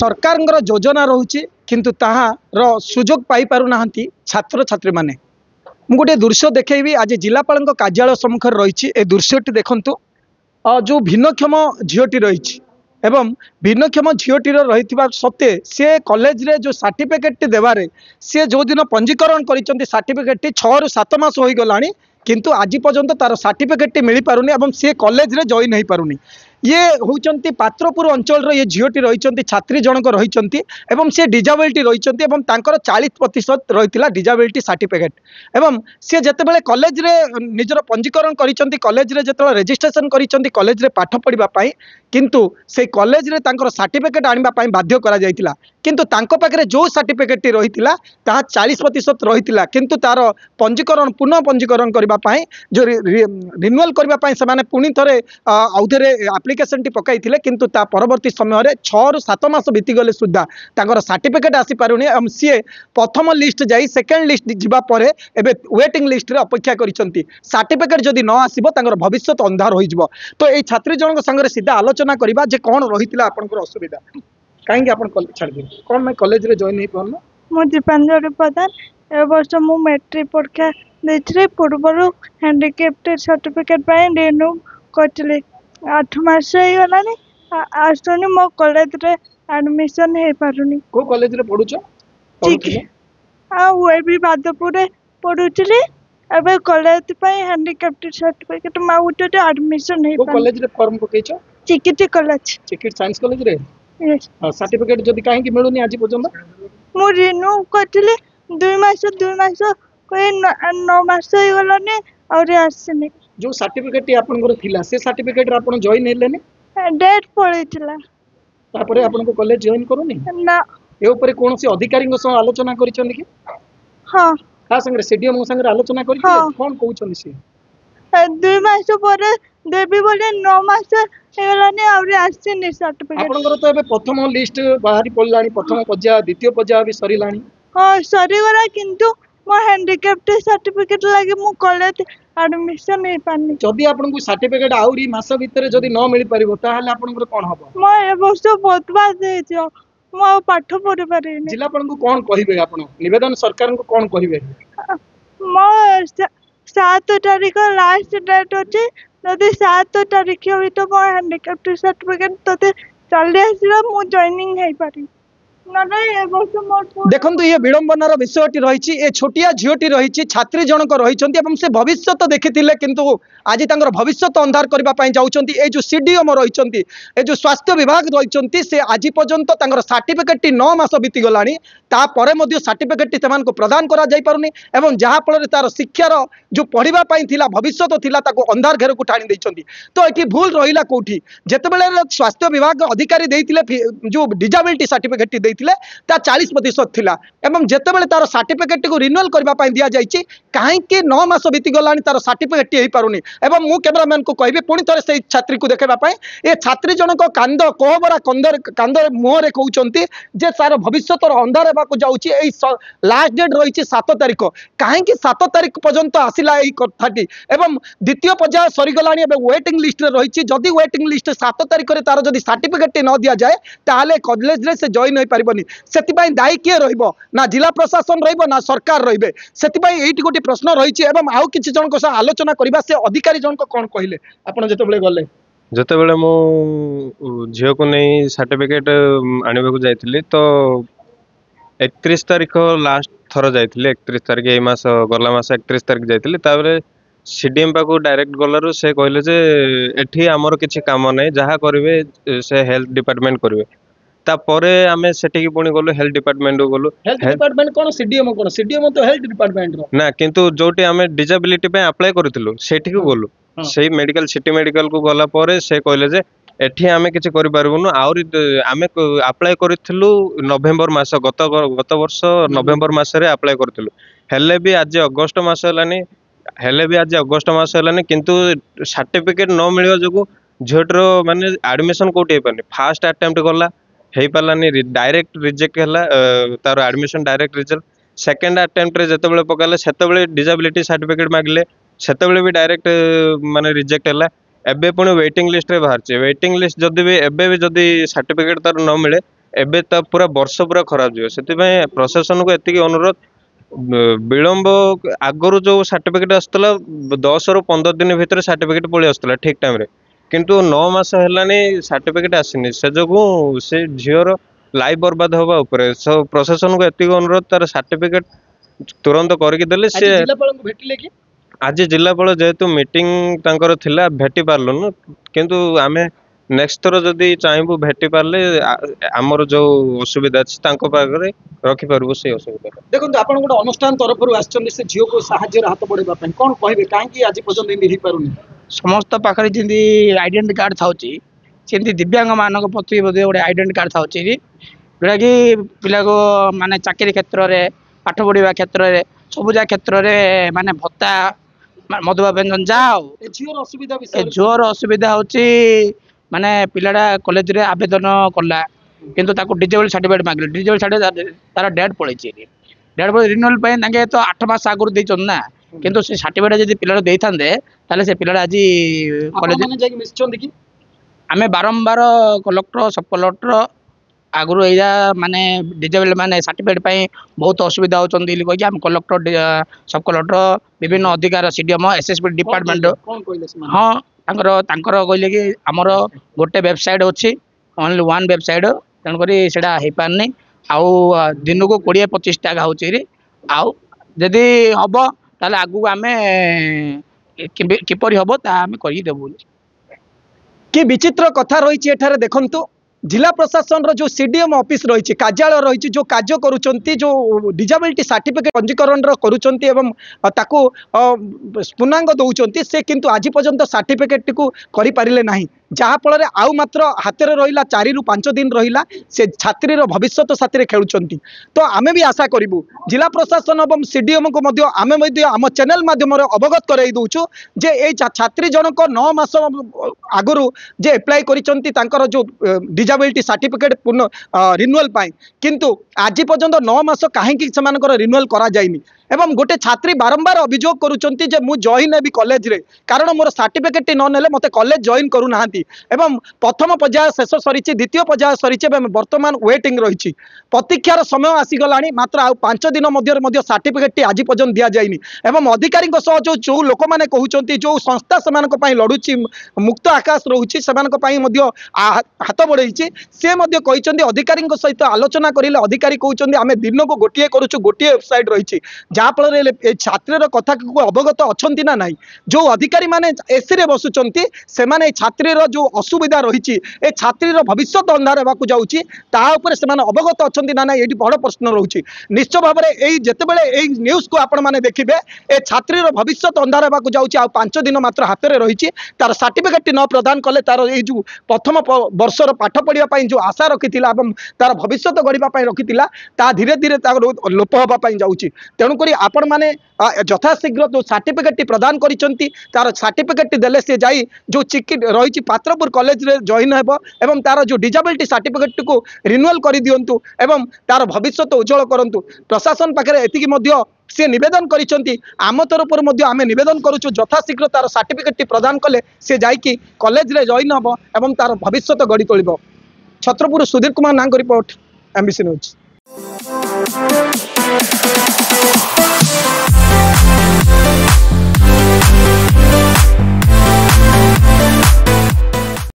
सरकार योजना रोचे किंतु ताहार सुजोग पाई पारु नाहंती छात्र छात्री माने। मु गोटे दृश्य देखैबी आज जिलापाल कार्यालय सम्मुख रही ए दृश्यटी देखंतु जो भिन्नक्षम झीटी रही एवं भिन्नक्षम झीटी रही सत्वे सी कॉलेज रे जो सर्टिफिकेट देवारे सी जो दिन पंजीकरण कर सर्टिफिकेट 6 ରୁ 7 मास हो गला किंतु आज पर्यंत तार सर्टिफिकेट मिल पारुनी एवं सी कॉलेज रे जॉइन हो पारुनी। ये होउचंती पात्रपुर अंचल ये झीटी रही छात्री जनक रही एवं सी डिजाबिलिटी रही एवं तांकर 40% रही डिजाबिलिटी सर्टिफिकेट एवं सी जितेबाला कॉलेज रे निजर पंजीकरण करिसेंती कॉलेज रे जितेबाला रजिस्ट्रेशन करिसेंती कॉलेज रे पाठ पढ़िबा पाई किंतु से कॉलेज रे तांकर सर्टिफिकेट आनिबा पाई बाध्य करा जायतिला किंतु तांको पाखरे जो सर्टिफिकेट रही ताहा 40% रही किंतु तार पंजीकरण पुनः पंजीकरण करबा पाई जो रिन्यूअल करबा पाई से माने पुनी थरे आउथरे एप्लिकेशन टी पकाइथिले किंतु ता परवर्ती समय रे 6 ରୁ 7 मास बीती गले सुद्धा तांकर सर्टिफिकेट आसी पारुनी एवं सी प्रथम लिस्ट जाई सेकंड लिस्ट जिबा परे एबे वेटिंग लिस्ट रे अपेक्षा करिसंती सर्टिफिकेट जदी न आसीबो तांकर भविष्य अंधार होई जिवो। तो ए छात्री जनक संगे सीधा आलोचना करबा जे कोन रहितिला आपनकर असुविधा काहेकि आपन कॉलेज छाड़ दे कोन मैं कॉलेज रे जॉइन नै करनो। मो दीपांजलि प्रधान ए वर्ष मु मैट्रिक परीक्षा देथरे पूर्वरु हैंडिकैप्ड सर्टिफिकेट पाए रिन्यू करथिले 8 मास हे गलानी आसनी मो कॉलेज रे एडमिशन हे पारुनी। को कॉलेज रे पढुचो? ठीक आ वो भी बादपुर रे पढुचली एबे कॉलेज पाए हैंडिकैप्ड सर्टिफिकेट माउटे एडमिशन हे। को कॉलेज रे फॉर्म पकेचो? Chikiti college Chikiti science college रे। यस सर्टिफिकेट जदी काहे कि मिलुनी आज पर्यंत? मु रिन्यू करथिले 2 मास कोई 9 मास हे गलानी और आसनी। जो सर्टिफिकेट आपनकर थिला से सर्टिफिकेट रे आपन जॉइन हेलेनी डेट पळैतिला तापरे आपन को कॉलेज जॉइन करूनी ना ए ऊपर कोन से अधिकारी सह आलोचना करिसंदी कि? हां का संगे सीडीएम संगे आलोचना करिते कोन कहउछन से 2 मास पर देबी बोले 9 मास हेलानी और आसीनी सर्टिफिकेट। आपनकर तो एबे प्रथम लिस्ट बाहरी पड़लानी प्रथम पर्याय द्वितीय पर्याय भी सरीलानी। हां सरी गरा किंतु मो हैंडिकैप्ड सर्टिफिकेट लागे मु कॉलेज एडमिशन नै पानी। जदी आपन को सर्टिफिकेट आउरी मास भीतर जदी न मिली परिबो ताहाले आपनकर कोन हबो? मो ए वर्ष बहुत बात हे जो मो पाठ पढि पारिनी। जिलापन को कोन कहिबे आपन निवेदन सरकार को कोन कहिबे? मो 7 तारिख लास्ट डेट अछि जदी 7 तारिख होई तो मो हैंडिकैप्ड सर्टिफिकेट तते चली आसीला मु जॉइनिंग हे पारी ना ना ए वर्ष मो देखंतु ये विडंबनार विषयटी रही ए छोटिया झीटी रही छात्री जनक रही से भविष्य देखिथिले किंतु आज तांकर भविष्य अंधार करबा पई जाउचंती। ए जो सीडीएम रही ए जो स्वास्थ्य विभाग रही से आज पर्यंत तांकर सर्टिफिकेट 9 मास बीती गलानी तापरे मध्य सर्टिफिकेट सेमान को प्रदान करा जाई पारुनी एवं जहा फल तार शिक्षार जो पढ़िबा पई थिला भविष्य थिला ताको अंधार घेर को ठाणी दैचंती। तो एठी भूल रहिला कोठी जेतेबेले स्वास्थ्य विभाग अधिकारी देइथिले जो डिजाबिलिटी सर्टिफिकेट देइथिले ता 40% थिला एवं जेतेबेले तार सर्टिफिकेट को रिन्यूअल करबा पई दिया जाईची काहे के 9 मास बीती गलानी तार सर्टिफिकेट हेई पारुनी एवं मु कैमरामैन को कहबे पुणी थरे से छात्री को देखेबा पई ए छात्री जनक कांद कोहबरा कांद मुहरे कहउचंती जे सार भविष्य अंधार हेबा को जाउची। ए लास्ट डेट रही 7 तारिख काहे कि 7 तारिख पर्यंत आसिला ए कथाटी एवं द्वितीय पर्याय सरी गलानी एबे वेटिंग लिस्ट रे रही जदी वेटिंग लिस्ट 7 तारिख रे तार जदी सर्टिफिकेट न दिया जाए ताहाले कॉलेज रे से जॉइन होई परिबनी। सेति दायी किए रहिबो ना जिला प्रशासन रहिबो ना सरकार रहिबे सेति एइटी गोटे प्रश्न रही एवं आउ किछि जनक सह आलोचना करबा से अधिकारी जनक कोन कहिले आपण जेतेबेले गले जेतेबेले मो झियो को नै सर्टिफिकेट आनिबा को जाइथिली तो 31 तारिख लास्ट थरो जाइथिली 31 तारिख ए मास गला मास 31 तारिख जाइथिली ताबरे सीडीएम पाको डायरेक्ट गलारु से कहले जे एठी हमर किछि काम नै जहा करबे से हेल्थ डिपार्टमेंट करबे तापरे आमे सेठी पुणी गलो हेल्थ डिपार्टमेंट गलो। हेल्थ डिपार्टमेंट कोन सीडीएम तो हेल्थ डिपार्टमेंट रो ना किंतु जोटी आमे डिसेबिलिटी पे अप्लाई करथिलु सेठी को गलो सेही मेडिकल सिटी मेडिकल को गला परे से कहले जे एठी आमे किछि करि पारबुनु आउरी आमे अप्लाई करथिलु नवेम्बर मास गत वर्ष नवेम्बर मास रे अप्लाई करथिलु हेले भी आज अगस्त मास हलानी किंतु सर्टिफिकेट न मिलियो जगु झोटरो माने एडमिशन कोठी पानी फर्स्ट अटेम्प्ट गला हे पालानी डायरेक्ट रिजेक्ट हला तार admission direct result second attempt रे जतबेले पकाले सेतबेले डिसेबिलिटी सर्टिफिकेट मागले सेतबेले भी डायरेक्ट माने रिजेक्ट हला एबे पुणी वेटिंग लिस्ट रे बाहर वेटिंग लिस्ट जदि भी एबे भी जदि सर्टिफिकेट तार न मिले एबे तो पूरा वर्ष पूरा खराब जीव से प्रशासन को एति अनुरोध विलंब आगु जो सर्टिफिकेट आसला 10 ରୁ 15 दिन भितर सर्टिफिकेट पलि आसला ठीक टाइम रे किंतु 9 मास हेलानी सर्टिफिकेट आसीनी से जो से झीर लाइफ बर्बाद हवा उपरे सब प्रशासन को एति अनुरोध तार सर्टिफिकेट तुरंत करके देले से जिलापाल को भेटिले कि आज जिलापाल जेहेतु मीटिंग तांकर थिला भेटी पारलुन किंतु आमे नेक्स्ट थर जदि चाहबू भेटी पारले आमर जो असुविधा अछि तांको पाखरे रखि परबो से असुविधा देखो आपण गोटे अनुष्ठान तरफ आछन से झील को साहाय्य हाथ बढ़ेबा पई कोन कहबे काहे आज पर्यंत एमि पारुनी समस्त पाखे जिंदी आइडेंटिटी कार्ड थाउची सेमती दिव्यांग मानक प्रति गोटे आइडेंटिटी कार्ड थाउची जोटा कि पिला को माने चाकरी क्षेत्र रे पाठ पढ़ा क्षेत्र रे सबुजा क्षेत्र रे माने भत्ता मधुबा व्यंजन जाओ झीर असुविधा होची माने पिलाटा कॉलेज रे आवेदन कला किंतु ताको डिजेबल सर्टिफिकेट मांगले डिजेबल सर्टिफिकेट तार डेट पळैछि डेट पळे रिन्यूअल पय तांगे तो 8 मास आगुर दैछन ना किंतु से सर्टिफिकेट जदि पिलाटा दैथांदे ताले से पिलाटा आज कॉलेज माने जाई मिसचों देखि आमे बारंबार कलेक्टर सब कलेक्टर आगुर एजा माने डिजेबल माने सर्टिफिकेट पय बहुत असुविधा होचन दिली कहि हम कलेक्टर सब कलेक्टर विभिन्न अधिकार सीडीएम एसएसपी डिपार्टमेंट कोन कहले से हां तांकर कहले कि हमर गोटे वेबसाइट अछि ओनली वन वेबसाइट तन करी सेडा हे पारनी आउ दिन को 20-25 टाका होची रे आउ जदी हबो ताले आगु आमे किपरि हबो ता आमे करि देबो कि विचित्र कथा रही एठारे देखंतु जिला प्रशासन रो जो सीडीएम ऑफिस रही कार्यालय रही जो कार्य करुचंती जो डिजेबिलिटी सर्टिफिकेट पंजीकरण रो करुचंती एवं ताकू पूर्णांग दउचंती से किंतु आज पर्यंत सर्टिफिकेट को करि पारिले नाही जहा फल आउ मात्र हाथ में रहा 4 ରୁ 5 दिन रहा से छात्री भविष्य साथी खेलुंट तो आमे भी आशा करूँ जिला प्रशासन और सीडीएम को आम चैनल माध्यम अवगत कर दौचु जे ये छात्री जनक 9 मास आगु जे एप्लाय कर जो डिजेबिलिटी सर्टिफिकेट पूर्ण रिन्यूअल किंतु आज पर्यंत 9 मास कहीं रिन्यूअल करा जाइनी एवं गोटे छात्री बारंबार अभियोग करुचंती जे मु जॉइन हेबी कॉलेज रे कारण मोर सर्टिफिकेट न नेले मते कॉलेज जॉइन करू नाहंती एवं प्रथम पर्याय शेष सरीची द्वितीय पर्याय सरीची एवं वर्तमान वेटिंग रही प्रतीक्षार समय आसीगलानी मात्र आ 5 दिन मध्य सर्टिफिकेट आज पर्यंत दिया जाइनी एवं अधिकारी जो लोक मैंने कहते जो संस्था से लड़ुची मुक्त आकाश रोचे से हाथ बढ़ई सी अधिकारी सहित आलोचना करें अधिकारी कहते आम दिन को गोटे करुचु गोटे वेबसाइट रही जहाँफल छात्री कथा को अवगत अच्छा ना ना जो अधिकारी मैंने एसी रे बसुंट से छात्री जो असुविधा रही छात्री भविष्य अंधार होगा जाऊँगी अवगत अच्छा ना ना ये बड़ प्रश्न रोचे निश्चय भाव में जितेबाला न्यूज को आपण मैंने देखिए ए छात्री भविष्य अंधार होगा जाऊँगी 5 दिन मात्र हाथ में रही तार सर्टिफिकेट न प्रदान कले तार जो प्रथम वर्षर पाठ पढ़ाई जो आशा रखी तार भविष्य गढ़ाई रखी धीरे धीरे लोप होगापाई जाऊँगी तेणुक आपण मैंने यथाशीघ्र जो सर्टिफिकेट प्रदान करिसेंती तार सर्टिफिकेट देले से जाई जो चिकी रही पात्रपुर कॉलेज रे जॉइन हेबो एवं तार जो डिजेबिलिटी सर्टिफिकेट को रिन्यूअल कर दियंतु एवं तार भविष्य उज्जवल करंतु प्रशासन पाखे एतिकी मध्य से निवेदन करिसेंती आम तरफ आम निवेदन करुचु यथाशीघ्र तार सर्टिफिकेट प्रदान कले से जाई कॉलेज रे जॉइन हेबो एवं तार भविष्य गढ़ी तोलिबो। छत्रपुर सुधीर कुमार नांग रिपोर्ट एमबीसी न्यूज।